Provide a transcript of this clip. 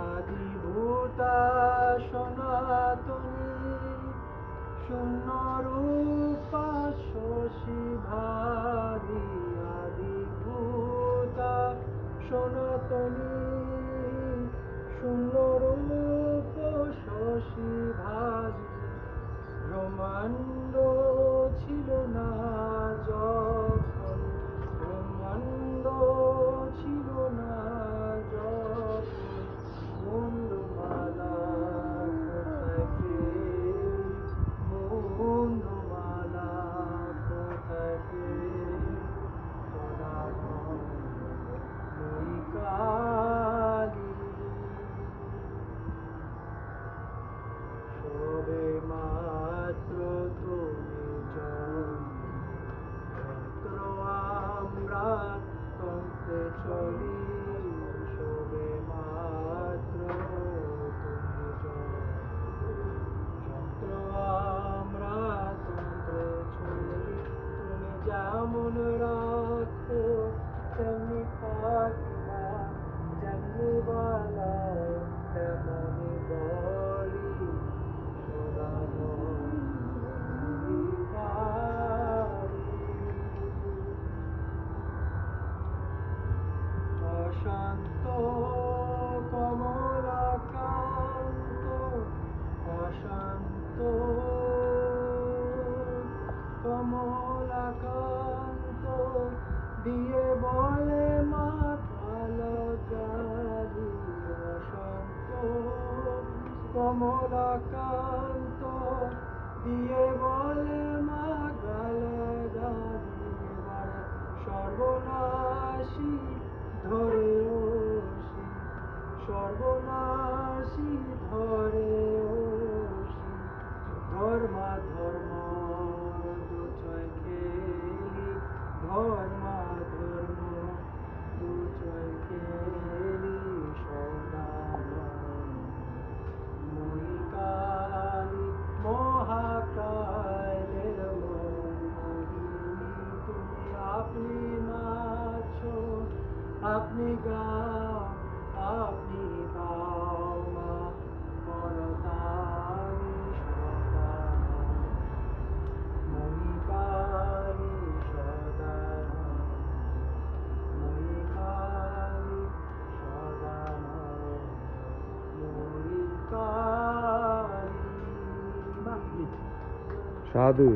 আদিভূতা সনাতনী শূন্য রূপা শশী ভারি আদিভূতা সনাতনী শূন্য রূপ শশী ভারি ব্রহ্মাণ্ড ছিল না যখন ব্রহ্মাণ্ড ছিল না যখন মুন্ডমালা কোথায় পেলি মুন্ডমালা কোথায় পেলি কালী সবে মাত্র তুমি যন্ত্র আমরা তন্ত্রে চলি সবে মাত্র তুমি যন্ত্র আমরা তন্ত্রে চলি তুমি যেমন রাখো তেমনি থাকিবা যেমনি বানাও তেমনি বলি অশান্ত কমলাকান্ত অশান্ত কমলাকান্ত দিয়ে বলে মাথা লাগালি অশান্ত কমলাকান্ত দিয়ে বলে মা গালাগালি সর্বনাশী ধরে ওষি সর্বনাশী ধরে ওষি ধর্মা ধর্ম দুচয় খেলি ধর্মা ধর্ম দুচয় খেলি মহিকালী মহাকালের মোহিনী তুমি আপনি নাচো আপনি গাও আপনি গাও মা করতালি সদা মহিকালী সদা মহিকালী সদা মহিকালী সাধু।